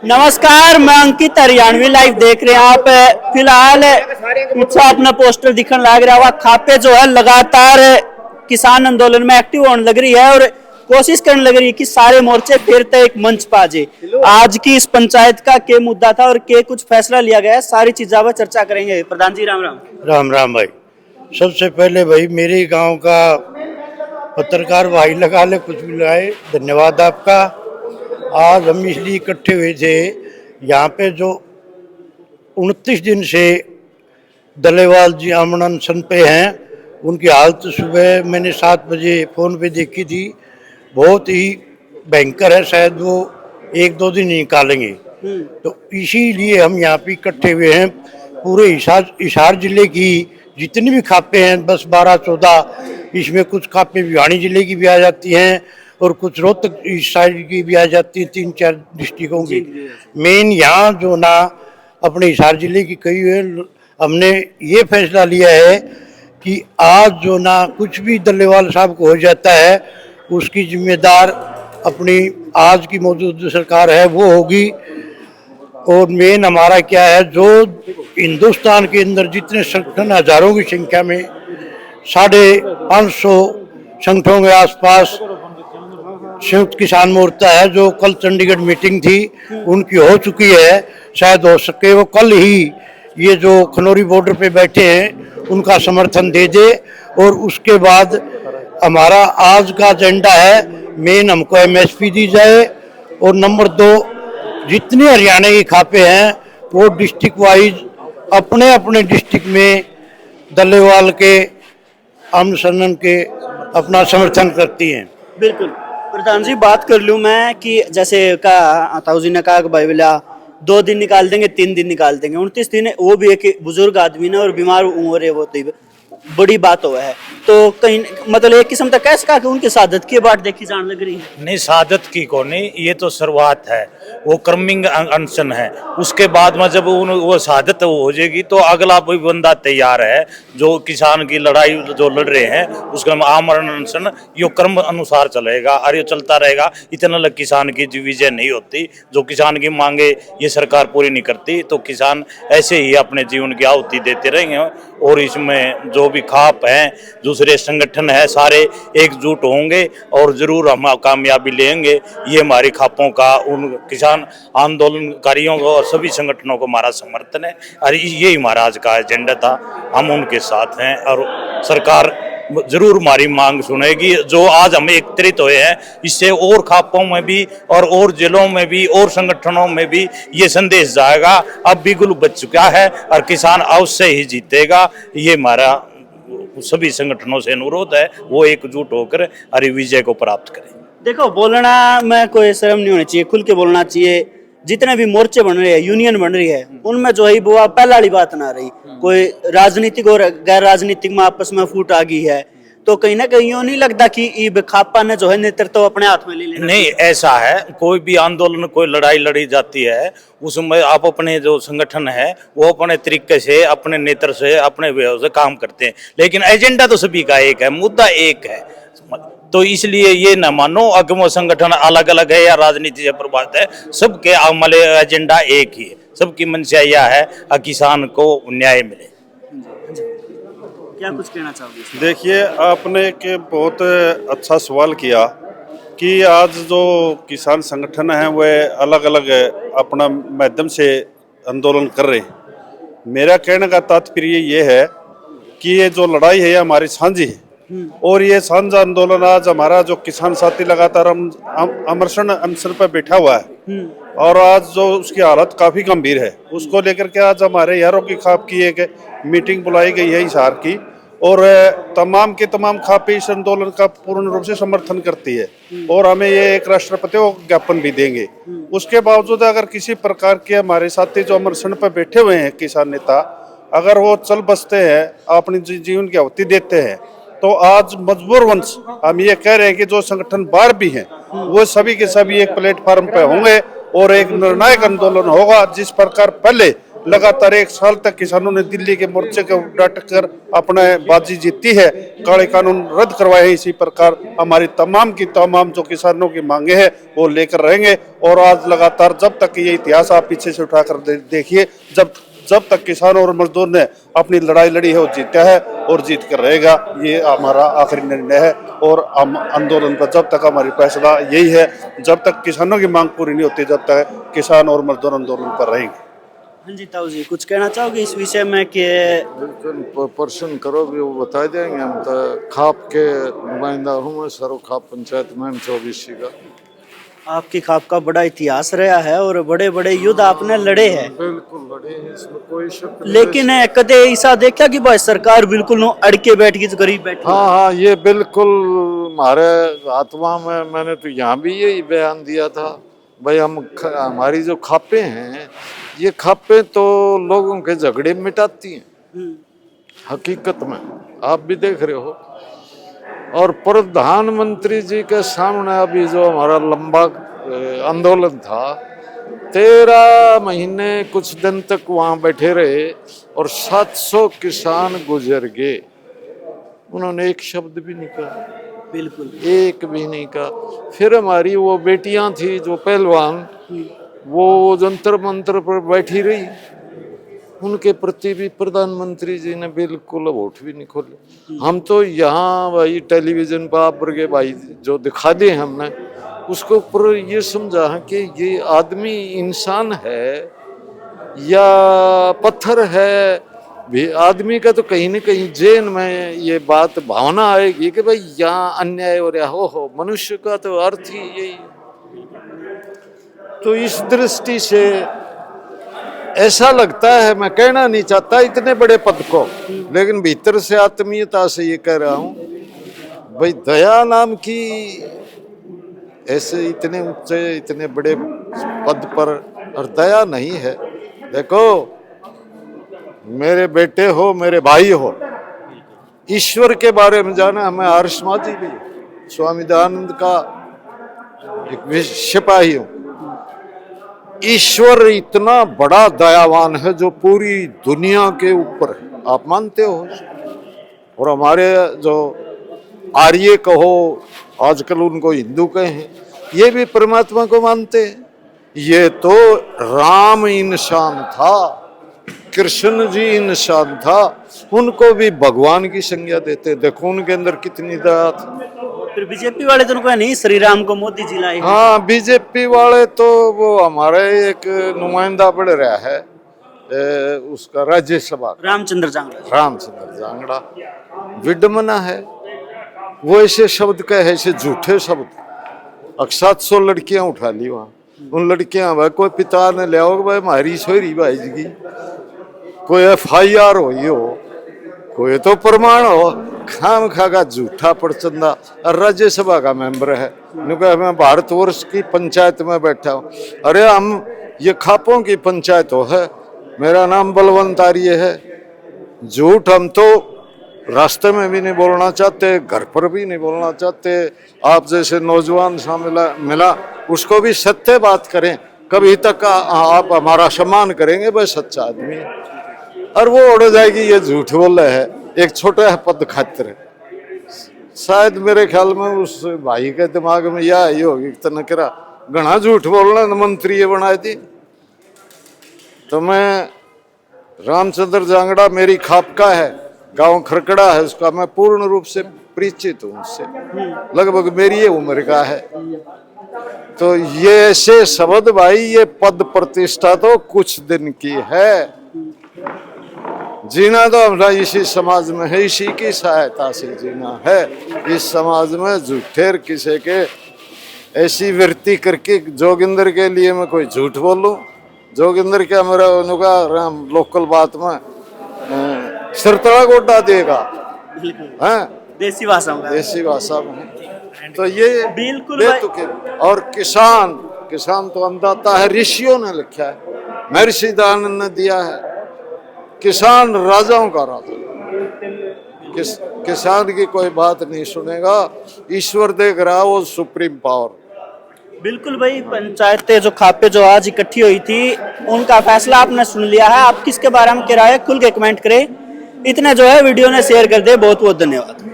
नमस्कार, मैं अंकित हरियाणवी लाइव देख रहे हैं आप। फिलहाल पीछे अपना पोस्टर दिखने लग रहा हुआ। खापे जो है लगातार किसान आंदोलन में एक्टिव होने लग रही है और कोशिश करने लग रही है कि सारे मोर्चे फिर तक एक मंच पा जाए। आज की इस पंचायत का क्या मुद्दा था और क्या कुछ फैसला लिया गया है, सारी चीजों पर चर्चा करेंगे। प्रधान जी राम राम। राम राम भाई। सबसे पहले भाई मेरे गांव का पत्रकार भाई लगा ले कुछ भी लगाए, धन्यवाद आपका। आज हम इसलिए इकट्ठे हुए थे, यहाँ पे जो 29 दिन से दलेवाल जी अमन अनशन पे हैं, उनकी हालत सुबह मैंने 7 बजे फ़ोन पे देखी थी, बहुत ही भयंकर है। शायद वो 1-2 दिन निकालेंगे। तो इसीलिए हम यहाँ पे इकट्ठे हुए हैं। पूरे हिसार जिले की जितनी भी खापें हैं, 10, 12, 14, इसमें कुछ खापें भिवानी जिले की भी आ जाती हैं और कुछ रोहतक इस साइड की भी आ जाती हैं, 3-4 डिस्ट्रिक्टों की। मेन यहाँ जो ना अपने हिसार जिले की कई है, हमने ये फैसला लिया है कि आज जो ना कुछ भी दल्लेवाल साहब को हो जाता है, उसकी जिम्मेदार अपनी आज की मौजूदा सरकार है वो होगी। और मेन हमारा क्या है, जो हिंदुस्तान के अंदर जितने संगठन हजारों की संख्या में 550 संगठनों के आसपास संयुक्त किसान मोर्चा है, जो कल चंडीगढ़ मीटिंग थी उनकी हो चुकी है। शायद हो सके वो कल ही ये जो खनौरी बॉर्डर पे बैठे हैं उनका समर्थन दे दे। और उसके बाद हमारा आज का एजेंडा है, मेन हमको MSP दी जाए। और नंबर 2, जितने हरियाणा की खापे हैं वो डिस्ट्रिक्ट वाइज अपने अपने डिस्ट्रिक्ट में दल्लेवाल के आमसनन के अपना समर्थन करती हैं। बिल्कुल प्रधान जी, बात कर लूँ मैं कि जैसे का ताऊजी ने कहा कि भाई बोला 2 दिन निकाल देंगे, 3 दिन निकाल देंगे, 29 दिन वो भी एक बुजुर्ग आदमी ने और बीमार उम्र है, वो तो बड़ी बात हुआ है। तो कहीं मतलब एक किस्म तक कह सका कि उनकी शहादत की बात देखी जाने लग रही है। नहीं, शहादत की को नहीं, ये तो शुरुआत है, वो क्रमिंग अनशन है। उसके बाद में जब वो शहादत हो जाएगी तो अगला कोई बंदा तैयार है जो किसान की लड़ाई जो लड़ रहे हैं, उसका आमरण अनशन ये क्रम अनुसार चलेगा और ये चलता रहेगा। इतना लग किसान की विजय नहीं होती, जो किसान की मांगे ये सरकार पूरी नहीं करती तो किसान ऐसे ही अपने जीवन की आहुति देते रहेंगे। और इसमें जो भी खाप हैं, दूसरे संगठन है, सारे एकजुट होंगे और जरूर हम कामयाबी लेंगे। ये हमारी खापों का, उन किसान आंदोलनकारियों को और सभी संगठनों को हमारा समर्थन है और ये हमारा आज का एजेंडा था। हम उनके साथ हैं और सरकार जरूर हमारी मांग सुनेगी। जो आज हम एकत्रित हुए हैं, इससे और खापों में भी और जिलों में भी और संगठनों में भी ये संदेश जाएगा, अब बिगुल बच चुका है और किसान अवश्य ही जीतेगा। ये हमारा सभी संगठनों से अनुरोध है, वो एकजुट होकर हरि विजय को प्राप्त करें। देखो, बोलना में कोई शर्म नहीं होनी चाहिए, खुल के बोलना चाहिए। जितने भी मोर्चे बन रहे हैं, यूनियन बन रही है, उनमें जो है वो पहला वाली बात ना रही। कोई राजनीतिक और गैर राजनीतिक में आपस में फूट आ गई है, तो कहीं ना कहीं यूँ नहीं लगता कि ईब खापा ने जो है नेतृत्व तो अपने हाथ में ले लेना। नहीं, ऐसा है, कोई भी आंदोलन, कोई लड़ाई लड़ी जाती है, उसमें आप अपने जो संगठन है वो अपने तरीके से, अपने नेतृत्व से, अपने व्यव से काम करते हैं, लेकिन एजेंडा तो सभी का एक है, मुद्दा एक है। तो इसलिए ये न मानो अगम संगठन अलग अलग है या राजनीति से प्रभावित है, सबके अमल एजेंडा एक ही है। सबकी मंशा यह है कि किसान को न्याय मिले। क्या कुछ कहना चाहोगे? देखिए, आपने एक बहुत अच्छा सवाल किया कि आज जो किसान संगठन हैं वह अलग अलग अपना माध्यम से आंदोलन कर रहे हैं। मेरा कहने का तात्पर्य ये है कि ये जो लड़ाई है हमारी साझी है और ये साझा आंदोलन आज हमारा जो किसान साथी लगातार अमरशन अनशन पर बैठा हुआ है और आज जो उसकी हालत काफ़ी गंभीर है, उसको लेकर के आज हमारे यारों की खाप की एक मीटिंग बुलाई गई है हिसार की और तमाम के तमाम खापें इस आंदोलन का पूर्ण रूप से समर्थन करती है और हमें ये एक राष्ट्रपति को ज्ञापन भी देंगे। उसके बावजूद अगर किसी प्रकार के हमारे साथी जो अमरशन पर बैठे हुए हैं किसान नेता, अगर वो चल बसते हैं, अपनी जीवन की आहुति देते हैं, तो आज मजबूर वंश हम ये कह रहे हैं कि जो संगठन बाहर भी हैं वो सभी के सभी एक प्लेटफार्म पे होंगे और एक निर्णायक आंदोलन होगा। जिस प्रकार पहले लगातार 1 साल तक किसानों ने दिल्ली के मोर्चे को डट कर अपने बाजी जीती है। काले कानून रद्द करवाए। इसी प्रकार हमारी तमाम की तमाम जो किसानों की मांगे हैं वो लेकर रहेंगे। और आज लगातार जब तक ये इतिहास आप पीछे से उठाकर देखिए, जब तक किसान और मजदूर ने अपनी लड़ाई लड़ी है वो जीता है और जीत कर रहेगा। ये हमारा आखिरी निर्णय है और हम आंदोलन पर जब तक हमारी फैसला यही है, जब तक किसानों की मांग पूरी नहीं होती जब तक किसान और मजदूर आंदोलन पर रहेंगे। हाँ जी ताऊ जी, कुछ कहना चाहोगे इस विषय में कि बिल्कुल प्रश्न करोगे वो बता देंगे। हम तो खाप के नुमाइंदा हूँ मैं, सरो खाप पंचायत में 24 का। आपकी खाप का बड़ा इतिहास रहा है और बड़े बड़े युद्ध आपने लड़े हैं, बिल्कुल लड़े हैं, इसमें कोई शक नहीं। लेकिन कदे ऐसा देखा कि भाई सरकार बिल्कुल नो अड़के बैठ गई, गरीब बैठ हाँ हाँ, ये बिल्कुल हमारे आत्मा में, मैंने तो यहाँ भी यही बयान दिया था भाई, हमारी जो खापें हैं ये खापें तो लोगों के झगड़े मिटाती हैं हकीकत में, आप भी देख रहे हो। और प्रधानमंत्री जी के सामने अभी जो हमारा लंबा आंदोलन था, 13 महीने कुछ दिन तक वहाँ बैठे रहे और 700 किसान गुजर गए। उन्होंने एक शब्द भी नहीं कहा, बिल्कुल एक भी नहीं कहा। फिर हमारी वो बेटियां थी जो पहलवान, वो जंतर मंतर पर बैठी रही, उनके प्रति भी प्रधानमंत्री जी ने बिल्कुल वोट भी नहीं खोले। हम तो यहाँ भाई टेलीविजन पर आप वर्गे भाई जो दिखा दिए हमने, उसके ऊपर ये समझा है कि ये आदमी इंसान है या पत्थर है। भी आदमी का तो कहीं न कहीं जेन में ये बात भावना आएगी कि भाई यहाँ अन्याय हो रहा हो, मनुष्य का तो अर्थ ही यही। तो इस दृष्टि से ऐसा लगता है, मैं कहना नहीं चाहता इतने बड़े पद को, लेकिन भीतर से आत्मीयता से ये कह रहा हूँ भाई, दया नाम की ऐसे इतने ऊंचे इतने बड़े पद पर और दया नहीं है। देखो, मेरे बेटे हो, मेरे भाई हो, ईश्वर के बारे में जाना। मैं आर्षवादी भी स्वामी दयानंद का एक सिपाही हूँ। ईश्वर इतना बड़ा दयावान है जो पूरी दुनिया के ऊपर है, आप मानते हो। और हमारे जो आर्य कहो, आजकल उनको हिंदू कहें, ये भी परमात्मा को मानते हैं। ये तो राम इंसान था, कृष्ण जी इंसान था, उनको भी भगवान की संज्ञा देते। देखो उनके अंदर कितनी दया थी। फिर बीजेपी वाले तो उनको नहीं, श्री राम को मोदी जी लाए। हाँ, बीजेपी वाले तो वो हमारे एक नुमाइंदा बढ़ रहा है उसका राज्यसभा, रामचंद्र जांगड़ा विडमना है। वो ऐसे शब्द कहे, ऐसे झूठे शब्द। 700 लड़कियां उठा ली वहां, उन लड़कियां भाई कोई पिता ने लिया हो भाई हमारी छोरी भाई जी की, कोई FIR हो, कोई तो प्रमाण हो। खाम खागा झूठा प्रचंदा। और राज्यसभा का मेंबर है, मैं भारतवर्ष की पंचायत में बैठा हूँ। अरे हम ये खापों की पंचायत हो है, मेरा नाम बलवंत आर्य है। झूठ हम तो रास्ते में भी नहीं बोलना चाहते, घर पर भी नहीं बोलना चाहते। आप जैसे नौजवान सा मिला उसको भी सत्य बात करें, कभी तक आप हमारा सम्मान करेंगे भाई सच्चा आदमी। और वो उड़ जाएगी ये झूठ बोल रहे है एक छोटा पद खातिर। शायद मेरे ख्याल में उस भाई के दिमाग में यह आई होगी इतना करा घना झूठ बोलना मंत्री ये बनाए थी। तो मैं रामचंद्र जांगड़ा मेरी खाप का है, गांव खरकड़ा है उसका, मैं पूर्ण रूप से परिचित हूँ उससे, लगभग मेरी ये उम्र का है। तो ये ऐसे शब्द भाई, ये पद प्रतिष्ठा तो कुछ दिन की है, जीना तो हमारा इसी समाज में है, इसी की सहायता से जीना है। इस समाज में झूठेर किसी के ऐसी वृत्ति करके जोगिंदर के लिए मैं कोई झूठ बोलूं, जोगिंदर क्या मेरा उनका लोकल बात में सिरतड़ा गोटा देगा, हैं देसी भाषा में। तो ये बिल्कुल और किसान तो अन्नदाता है, ऋषियों ने लिखा है, महर्षि दयानंद ने दिया है। किसान राजाओं का राजा, किसान की कोई बात नहीं सुनेगा। ईश्वर देख रहा वो सुप्रीम पावर, बिल्कुल भाई, पंचायतें जो खापे जो आज इकट्ठी हुई थी उनका फैसला आपने सुन लिया है। आप किसके बारे में कह रहा है खुल के कमेंट करें। इतना जो है वीडियो ने शेयर कर दे। बहुत बहुत धन्यवाद।